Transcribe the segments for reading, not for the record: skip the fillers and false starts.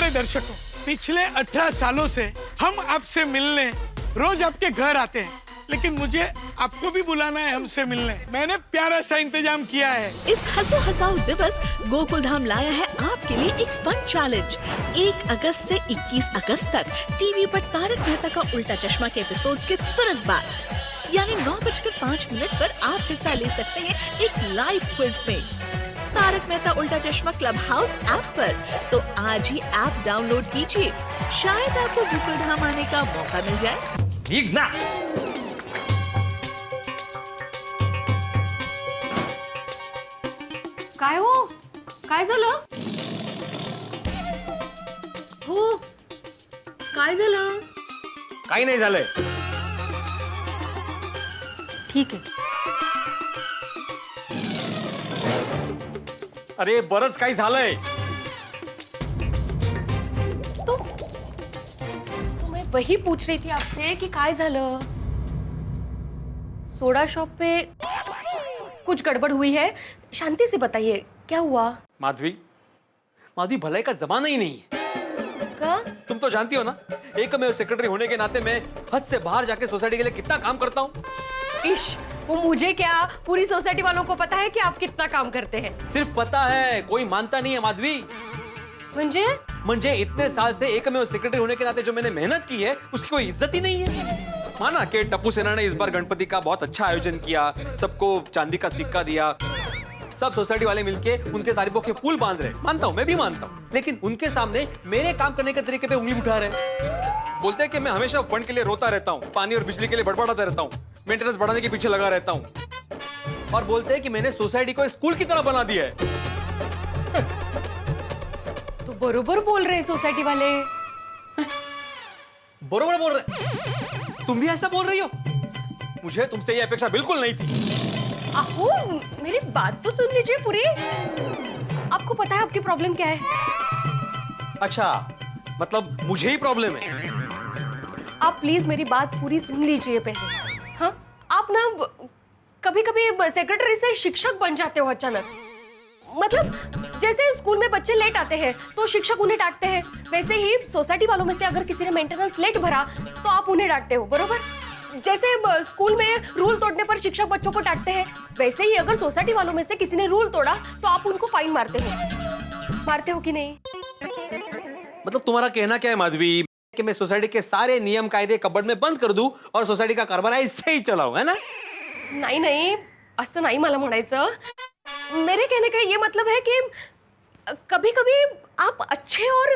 प्यारे दर्शकों, पिछले 18 सालों से हम आपसे मिलने रोज आपके घर आते हैं, लेकिन मुझे आपको भी बुलाना है हमसे मिलने। मैंने प्यारा सा इंतजाम किया है। इस हंसो हंसाओ दिवस गोकुल धाम लाया है आपके लिए एक फन चैलेंज। 1 अगस्त से 21 अगस्त तक टीवी पर तारक मेहता का उल्टा चश्मा के एपिसोड्स के तुरंत बाद यानी 9:05 पर आप हिस्सा ले सकते हैं एक लाइव क्विज में तारक मेहता उल्टा चश्मा क्लब हाउस ऐप पर। तो आज ही ऐप डाउनलोड कीजिए, शायद आपको गोकुल धाम आने का मौका मिल जाए। ठीक ना? काय हो? काय झालं? हो, काय झालं? काही नाही झालंय. ठीक आहे. अरे बरंच काही झालंय. तो मैं वही पूछ रही थी आपसे कि काय झालं? सोडा शॉप पे कुछ गड़बड़ हुई है, शांति से बताइए क्या हुआ? माधवी, माधवी भलाई का जमाना ही नहीं है. का? तुम तो जानती हो ना, एकमेव सेक्रेटरी होने के नाते मैं हद से बाहर जाके सोसाइटी के लिए कितना काम करता हूँ. इश, वो मुझे क्या, पूरी सोसाइटी वालों को पता है कि आप कितना काम करते हैं. सिर्फ पता है, कोई मानता नहीं है माधवी. म्हणजे इतने साल से एकमेव सेक्रेटरी होने के नाते जो मैंने मेहनत की है उसकी कोई इज्जत ही नहीं है. माना कि टप्पू सेना ने इस बार गणपति का बहुत अच्छा आयोजन किया, सबको चांदी का सिक्का दिया, सब सोसाइटी वाले मिलके उनके तारीफों के पुल बांध रहे. मानता हूँ, मैं भी मानता हूँ, लेकिन उनके सामने मेरे काम करने के तरीके पे उंगली उठा रहे. बोलते हैं कि मैं हमेशा फंड के लिए रोता रहता हूँ, पानी और बिजली के लिए बड़बड़ाता रहता हूँ, मेंटेनेंस बढ़ाने के पीछे लगा रहता हूँ, और बोलते हैं कि मैंने सोसाइटी को स्कूल की तरह बना दिया है. तो बरोबर बोल रहे हैं सोसाइटी वाले. बरोबर बोल रहे. तुम भी ऐसा बोल रही हो? मुझे तुमसे ये अपेक्षा बिल्कुल नहीं थी. अहो, मेरी बात तो सुन लीजिए पूरी. आपको पता है आपकी प्रॉब्लम क्या है? अच्छा, मतलब मुझे ही प्रॉब्लम है. आप प्लीज मेरी बात पूरी सुन लीजिए पहले. हाँ, आप ना कभी कभी सेक्रेटरी से शिक्षक बन जाते हो अचानक. मतलब जैसे स्कूल में बच्चे लेट आते हैं तो शिक्षक उन्हें डांटते हैं, वैसे ही सोसाइटी वालों में से अगर किसी ने मेंटेनेंस लेट भरा तो आप उन्हें डांटते हो. बरोबर? जैसे स्कूल में रूल तोड़ने पर शिक्षक बच्चों को डांटते हैं, वैसे ही अगर सोसाइटी वालों में से किसी ने रूल तोड़ा तो आप उनको फाइन मारते हो कि नहीं? मतलब तुम्हारा कहना क्या है माधवी, कि मैं सोसाइटी के सारे नियम कायदे कबर्ड में बंद कर दूं और सोसाइटी का कारभार ऐसे ही चलाऊं, है ना? नहीं, असं नाही मला म्हणायचं. मेरे कहने का ये मतलब है कि कभी कभी आप अच्छे और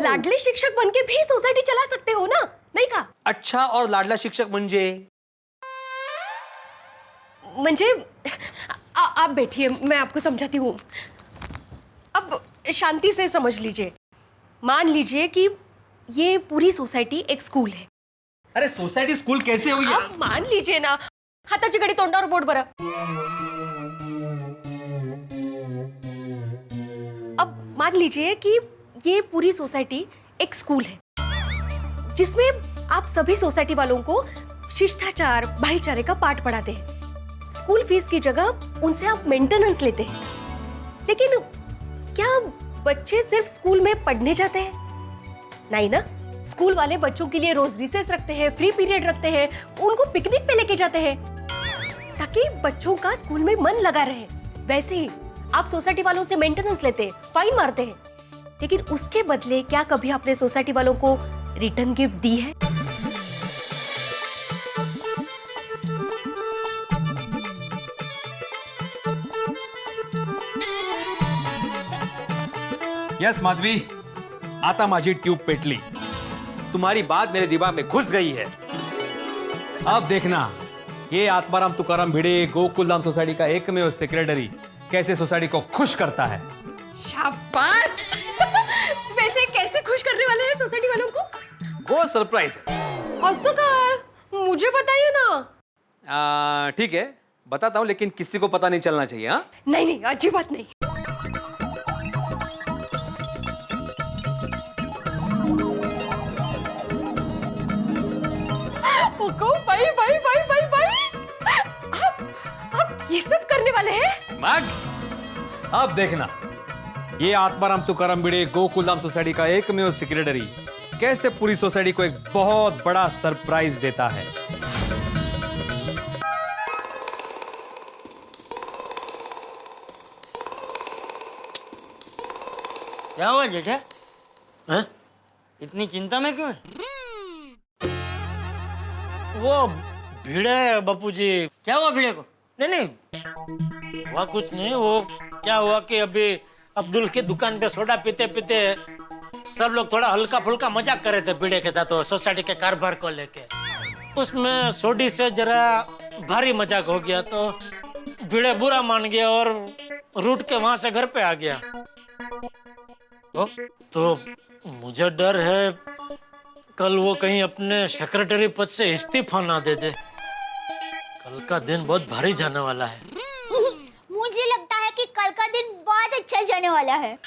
लाडले शिक्षक बनके भी सोसाइटी चला सकते हो ना, नहीं का? अच्छा और लाडला शिक्षक म्हणजे आप बैठिए, मैं आपको समझाती हूँ. अब शांति से समझ लीजिए. मान लीजिए कि ये पूरी सोसाइटी एक स्कूल है. अरे सोसाइटी स्कूल कैसे हुई? आप मान लीजिए ना, हाताची घडी तोंडावर बोट बरं. अब मान लीजिए कि ये पूरी सोसाइटी एक स्कूल है जिसमें आप सभी सोसाइटी वालों को शिष्टाचार, भाईचारे का पाठ पढ़ाते हैं. स्कूल फीस की जगह उनसे आप मेंटेनेंस लेते हैं. लेकिन क्या बच्चे सिर्फ स्कूल में पढ़ने जाते हैं? नहीं ना. स्कूल वाले बच्चों के लिए रोज रिसेस रखते हैं, फ्री पीरियड रखते हैं, उनको पिकनिक पे लेके जाते हैं ताकि बच्चों का स्कूल में मन लगा रहे. वैसे ही आप सोसाइटी वालों से मेंटेनेंस लेते हैं, फाइन मारते हैं, लेकिन उसके बदले क्या कभी आपने सोसाइटी वालों को रिटर्न गिफ्ट दी है? यस माधवी, आता माझी ट्यूब पेटली. तुम्हारी बात मेरे दिमाग में घुस गई है. अब देखना, ये आत्माराम तुकाराम भिड़े गोकुलधाम सोसाइटी का एकमेव सेक्रेटरी कैसे सोसाइटी को खुश करता है. शाबाश. वैसे कैसे खुश करने वाले हैं सोसाइटी वालों को? वो सरप्राइज है. हंसो का, मुझे बताइए ना. ठीक है, बताता हूँ, लेकिन किसी को पता नहीं चलना चाहिए. हाँ, नहीं, अच्छी बात नहीं. भाई, आप ये सब करने वाले हैं? अब देखना, ये आत्माराम तुकाराम भिड़े गोकुलधाम सोसाइटी का एकमेव सेक्रेटरी कैसे पूरी सोसाइटी को एक बहुत बड़ा सरप्राइज देता है। क्या हुआ जेठा? हैं? इतनी चिंता में क्यों है? वो भिड़े है बापूजी। क्या हुआ भिड़े को? नहीं नहीं हुआ कुछ नहीं। वो क्या हुआ कि अभी अब्दुल के दुकान पे सोडा पीते पीते सब लोग थोड़ा हल्का फुल्का मजाक कर रहे थे भिड़े के साथ, सोसाइटी के कारोबार को लेके। उसमें सोडी से जरा भारी मजाक हो गया तो भिड़े बुरा मान गया और रूठ के वहां से घर पे आ गया। तो मुझे डर है कल वो कहीं अपने सेक्रेटरी पद से इस्तीफा ना दे दे। कल का दिन बहुत भारी जाने वाला है। मुझे लगता है कि कल का दिन बहुत अच्छा जाने वाला है।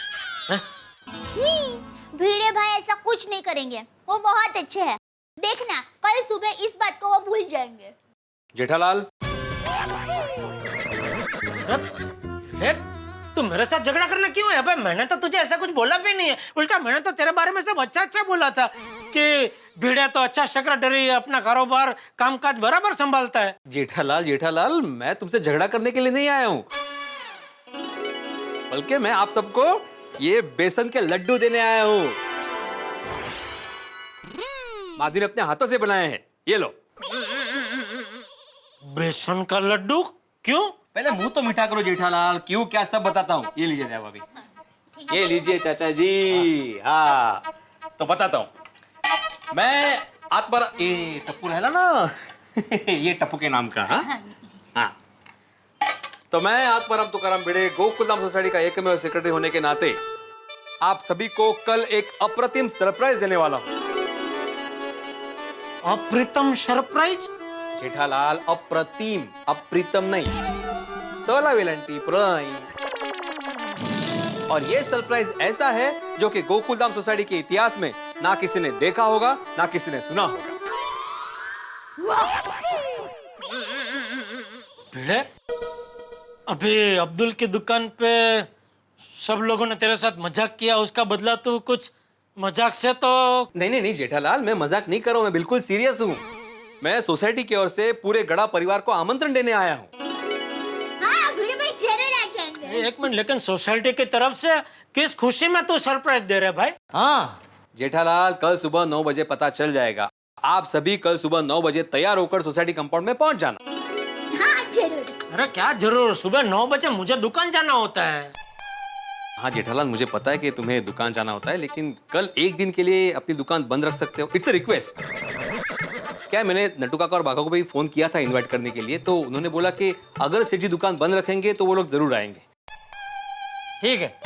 भिड़े भाई ऐसा कुछ नहीं करेंगे, वो बहुत अच्छे हैं। देखना कल सुबह इस बात को वो भूल जाएंगे। जेठालाल, तू मेरे साथ झगड़ा करना क्यों है? भाई मैंने तो तुझे ऐसा कुछ बोला भी नहीं है। उल्टा मैंने तो तेरे बारे में सब अच्छा अच्छा बोला था कि भिड़े तो अच्छा सेक्रेटरी, अपना कारोबार कामकाज बराबर संभालता है। जेठालाल जेठालाल, मैं तुमसे झगड़ा करने के लिए नहीं आया हूं, बल्कि मैं आप सबको ये बेसन के लड्डू देने आया हूं। माधुरी ने अपने हाथों से बनाए हैं, ये लो। बेसन का लड्डू? क्यों? पहले मुंह तो मीठा करो जेठालाल, क्यों क्या सब बताता हूँ। ये लीजिए दया भाभी, ये लीजिए चाचा जी। हाँ तो बताता हूँ। मैं आत्मा ये टप्पू है ना ये टप्पू के नाम का। हाँ तो मैं आत्माराम तुकाराम भिड़े गोकुलधाम सोसाइटी का एकमेव सेक्रेटरी होने के नाते आप सभी को कल एक अप्रतिम सरप्राइज देने वाला हूँ। अप्रितम सरप्राइज? जेठालाल अप्रतिम, अप्रीतम नहीं, तोला वेलंटी पुराई। और ये सरप्राइज ऐसा है जो कि गोकुलधाम सोसाइटी के इतिहास में ना किसी ने देखा होगा ना किसी ने सुना होगा। भिड़े, अभी अब्दुल की दुकान पे सब लोगों ने तेरे साथ मजाक किया, उसका बदला तू कुछ मजाक से तो नहीं जेठालाल, मैं मजाक नहीं कर रहा हूं, मैं बिल्कुल सीरियस हूं। मैं सोसाइटी की ओर से पूरे गड़ा परिवार को आमंत्रण देने आया हूं। हाँ, भिड़े भाई जरूर आ जाएंगे। एक मिनट, लेकिन सोसाइटी की तरफ से किस खुशी में तू सरप्राइज दे रहा है भाई? हाँ जेठालाल, कल सुबह 9 बजे पता चल जाएगा। आप सभी कल सुबह 9 बजे तैयार होकर सोसाइटी कंपाउंड में पहुंच जाना। हाँ जरूर। अरे क्या जरूर? सुबह 9 बजे मुझे दुकान जाना होता है। हाँ जेठालाल, मुझे पता है कि तुम्हें दुकान जाना होता है, लेकिन कल एक दिन के लिए अपनी दुकान बंद रख सकते हो। It's a request. क्या मैंने नट्टू काका और बाका को भी फोन किया था इनवाइट करने के लिए, तो उन्होंने बोला कि अगर सेठ जी दुकान बंद रखेंगे तो वो लोग जरूर आएंगे। ठीक है,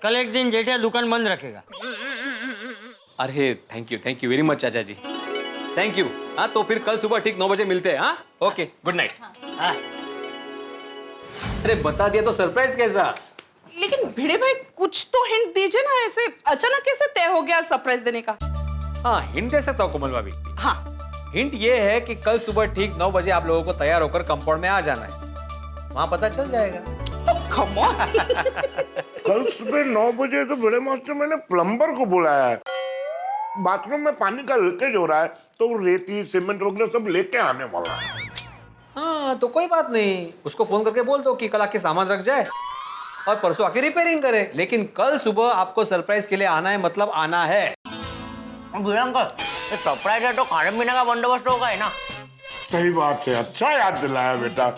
कल एक दिन जेठा दुकान बंद रखेगा। अरे थैंक यू वेरी मच चाचा जी, थैंक यू। हाँ तो फिर कल सुबह ठीक 9 बजे मिलते हैं। हाँ ओके, गुड नाइट। हाँ। अरे बता दिया तो सरप्राइज कैसा? लेकिन भिड़े भाई कुछ तो हिंट दीजिए ना, ऐसे अचानक कैसे तय हो गया सरप्राइज देने का? हाँ हिंट दे सकता हूँ कोमल भाभी। हाँ हिंट ये है कि कल सुबह ठीक 9 बजे आप लोगों को तैयार होकर कंपाउंड में आ जाना है, वहां पता चल जाएगा। Come on. कल सुबह 9 बजे तो बड़े मास्टर मैंने प्लम्बर को बुलाया है। बाथरूम में पानी का लीकेज हो रहा है तो वो रेती सीमेंट वगैरह सब लेके आने वाला है। हाँ तो कोई बात नहीं, उसको फोन करके बोल दो कि कल आके सामान रख जाए और परसों आके रिपेयरिंग करे। लेकिन कल सुबह आपको सरप्राइज के लिए आना है, मतलब आना है। भैया अंकल, ये सरप्राइज है तो खाने पीने का बंदोबस्त होगा है ना? सही बात है, अच्छा याद दिलाया बेटा।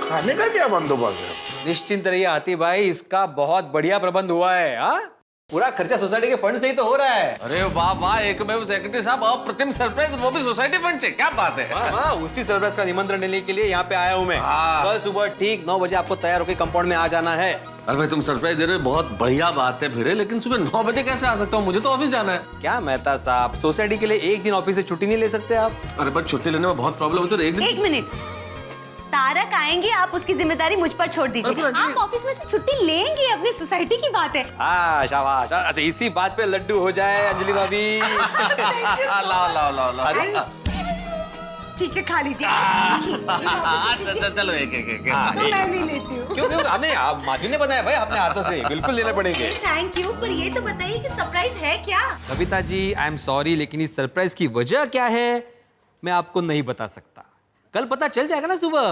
खाने का क्या बंदोबस्त है? निश्चिंत रहिए हाथी भाई, इसका बहुत बढ़िया प्रबंध हुआ है। हाँ पूरा खर्चा सोसाइटी के फंड से ही तो हो रहा है। अरे वाह वाह, एकमेव सेक्रेटरी साहब, अप्रतिम सरप्राइज, वो भी सोसाइटी फंड से, क्या बात है। हाँ उसी सरप्राइज का निमंत्रण लेने के लिए यहाँ पे आया हूँ मैं। कल सुबह ठीक 9 बजे आपको तैयार होकर कंपाउंड में आ जाना है। अरे भाई तुम सरप्राइज दे रहे हो, बहुत बढ़िया बात है भिड़े, लेकिन सुबह 9 बजे कैसे आ सकता हूँ? मुझे तो ऑफिस जाना है। क्या मेहता साहब, सोसाइटी के लिए एक दिन ऑफिस से छुट्टी नहीं ले सकते आप? अरे पर छुट्टी लेने में बहुत प्रॉब्लम होती है। एक दिन एक मिनट, तारक आएंगे, आप उसकी जिम्मेदारी मुझ पर छोड़ दीजिए। आप ऑफिस में से छुट्टी लेंगे, अपनी सोसाइटी की बात है। हाँ शाबाश। अच्छा इसी बात पे लड्डू हो जाए अंजलि भाभी। लाओ लाओ लाओ लाओ। अरे ठीक है, खा लीजिए। चलो एक एक एक। मैं भी लेती हूँ। क्यों क्यों हमें माधवी ने बताया भाई अपने हाथों से बिल्कुल लेने पड़ेंगे। थैंक यू, पर ये तो बताइए कि सरप्राइज है क्या? Kavita ji I am sorry लेकिन इस सरप्राइज की वजह क्या है मैं आपको नहीं बता सकता। कल पता चल जाएगा ना सुबह।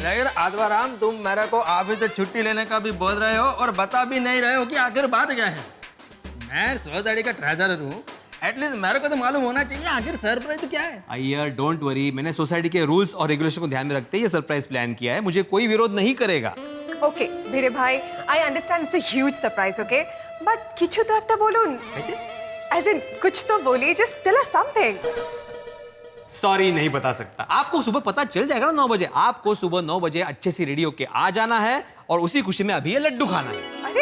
लेकिन आत्माराम तुम मेरे को ऑफिस से छुट्टी लेने का भी बोल रहे हो और बता भी नहीं रहे हो कि आखिर बात क्या है। मैं सोसाइटी का ट्रेजरर हूँ, एटलीस्ट मेरे को तो मालूम होना चाहिए आखिर सरप्राइज क्या है। Iyer don't worry, Maine society K rules और रेगुलेशन को ध्यान में रखते ये सरप्राइज प्लान किया है। मुझे कोई विरोध नहीं करेगा। ওকে ভিড়ে ভাই I understand it's a huge surprise okay but কিছু তো একটা বলুন অ্যাজ ইন कुछ तो बोलिए just tell us something. Sorry नहीं बता सकता। आपको सुबह पता चल जाएगा ना 9 बजे। आपको सुबह 9 बजे अच्छे से रेडी होके आ जाना है और उसी खुशी में अभी ये लड्डू खाना है। अरे